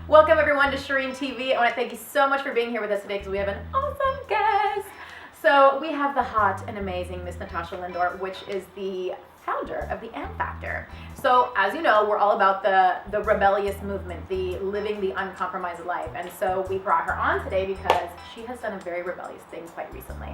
Welcome everyone to Shereen TV. I want to thank you so much for being here with us today because we have an awesome guest. So we have the hot and amazing Miss Natasha Lindor, which is the founder of the And Factor. So as you know, we're all about the rebellious movement, the living the uncompromised life. And so we brought her on today because she has done a very rebellious thing quite recently.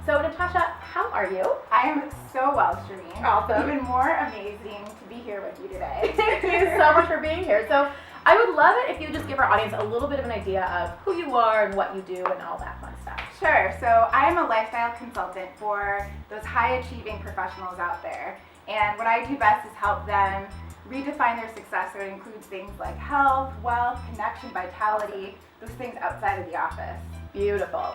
So Natasha, how are you? I am so well, Shereen. Awesome. Even more amazing to be here with you today. Thank you so much for being here. So I would love it if you just give our audience a little bit of an idea of who you are and what you do and all that fun stuff. Sure. So I am a lifestyle consultant for those high-achieving professionals out there. And what I do best is help them redefine their success. So it includes things like health, wealth, connection, vitality, those things outside of the office. Beautiful.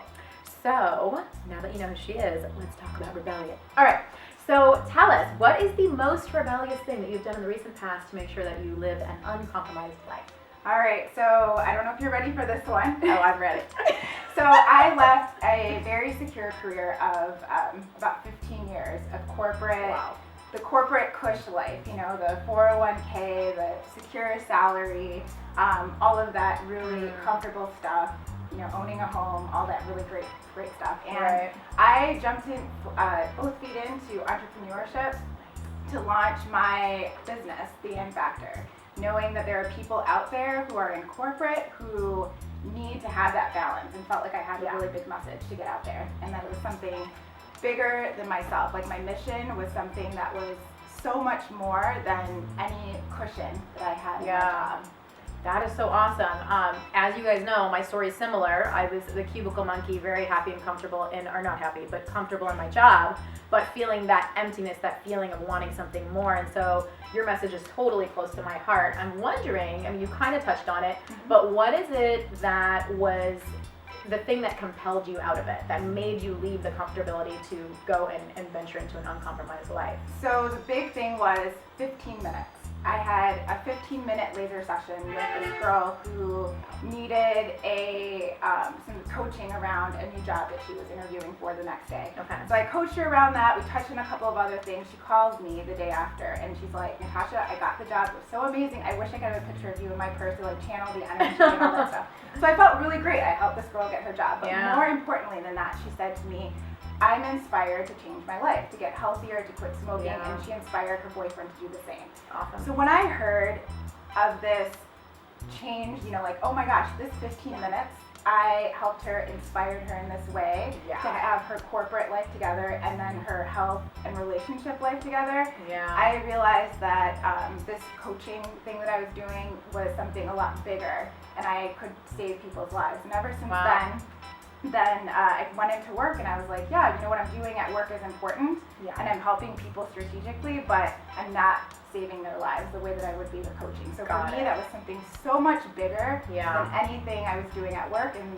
So now that you know who she is, let's talk about rebellion. All right. So tell us, what is the most rebellious thing that you've done in the recent past to make sure that you live an uncompromised life? All right, so I don't know if you're ready for this one. Oh, I'm ready. So I left a very secure career of about 15 years of corporate, Wow. the corporate cush life, you know, the 401k, the secure salary, all of that really comfortable stuff, you know, owning a home, all that really great stuff. And Right. I jumped in both feet into entrepreneurship to launch my business, the And Factor, knowing that there are people out there who are in corporate who need to have that balance, and felt like I had a really big message to get out there, and that it was something bigger than myself. Like my mission was something that was so much more than any cushion that I had in my job. That is so awesome. As you guys know, my story is similar. I was the cubicle monkey, very happy and comfortable or not happy, but comfortable in my job, but feeling that emptiness, that feeling of wanting something more. And so your message is totally close to my heart. I'm wondering, I mean, you kind of touched on it, but what is it that was the thing that compelled you out of it, that made you leave the comfortability to go and venture into an uncompromised life? So the big thing was 15 minutes. I had a 15-minute laser session with this girl who needed some coaching around a new job that she was interviewing for the next day. Okay. So I coached her around that. We touched on a couple of other things. She calls me the day after, and she's like, Natasha, I got the job. It was so amazing. I wish I could have a picture of you in my purse to like channel the energy and all that stuff. So I felt really great. I helped this girl get her job. But more importantly than that, she said to me, I'm inspired to change my life, to get healthier, to quit smoking, and she inspired her boyfriend to do the same. Awesome. So when I heard of this change, you know, like, oh my gosh, this 15 minutes, I helped her, inspired her in this way to have her corporate life together and then her health and relationship life together. I realized that this coaching thing that I was doing was something a lot bigger, and I could save people's lives. And ever since then I went into work and I was like, yeah, you know, what I'm doing at work is important, and I'm helping people strategically, but I'm not saving their lives the way that I would be with coaching. So for me, that was something so much bigger than anything I was doing at work, and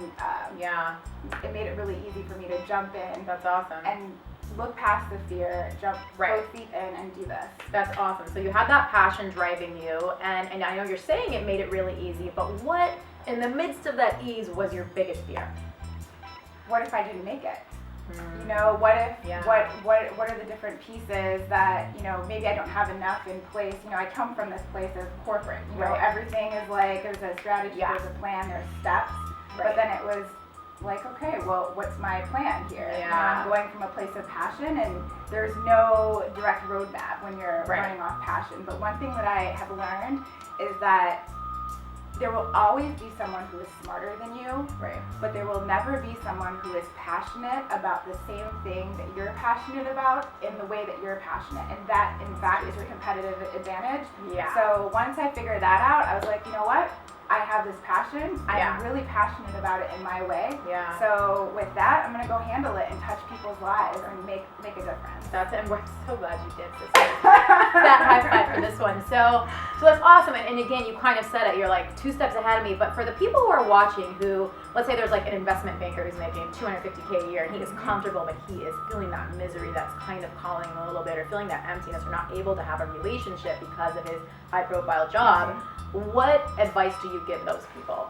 it made it really easy for me to jump in. That's awesome. And look past the fear, jump both feet in, and do this. That's awesome. So you had that passion driving you, and I know you're saying it made it really easy, but what, in the midst of that ease, was your biggest fear? What if I didn't make it? You know, what if, what are the different pieces that, you know, maybe I don't have enough in place. You know, I come from this place of corporate, you know, everything is like, there's a strategy, there's a plan, there's steps, but then it was like, okay, well, what's my plan here? You know, I'm going from a place of passion, and there's no direct roadmap when you're running off passion. But one thing that I have learned is that there will always be someone who is smarter than you, but there will never be someone who is passionate about the same thing that you're passionate about in the way that you're passionate. And that, in fact, is your competitive advantage. So once I figured that out, I was like, you know what? I have this passion. I'm really passionate about it in my way. So with that, I'm going to go handle it and touch people's lives and make a difference. That's it. And we're so glad you did this. That high five for this one. So that's awesome. And again, you kind of said it. You're like 2 steps ahead of me. But for the people who are watching who, let's say there's like an investment banker who's making $250K a year, and he is comfortable, but he is feeling that misery that's kind of calling him a little bit, or feeling that emptiness, or not able to have a relationship because of his high-profile job. What advice do you give those people?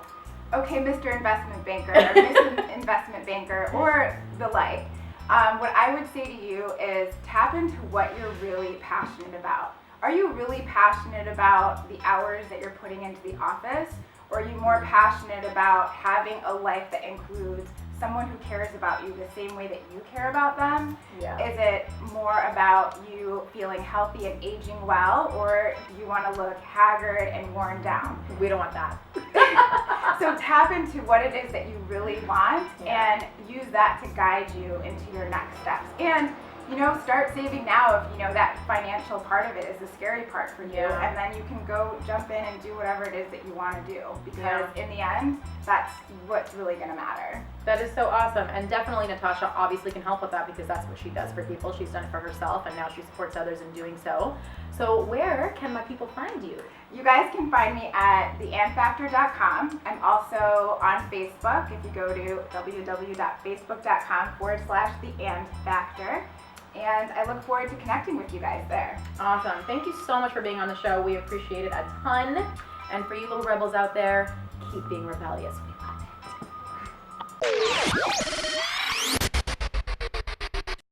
Okay, Mr. Investment Banker, or Mrs. Investment Banker, or the like. What I would say to you is tap into what you're really passionate about. Are you really passionate about the hours that you're putting into the office? Or are you more passionate about having a life that includes someone who cares about you the same way that you care about them? Yeah. Is it more about you feeling healthy and aging well, or do you want to look haggard and worn down? We don't want that. So tap into what it is that you really want and use that to guide you into your next steps. And start saving now if that financial part of it is the scary part for you, and then you can go jump in and do whatever it is that you want to do, because in the end, that's what's really going to matter. That is so awesome, and definitely Natasha obviously can help with that because that's what she does for people. She's done it for herself, and now she supports others in doing so. So where can my people find you? You guys can find me at theandfactor.com. I'm also on Facebook. If you go to www.facebook.com/theandfactor. And I look forward to connecting with you guys there. Awesome. Thank you so much for being on the show. We appreciate it a ton. And for you little rebels out there, keep being rebellious. We love it.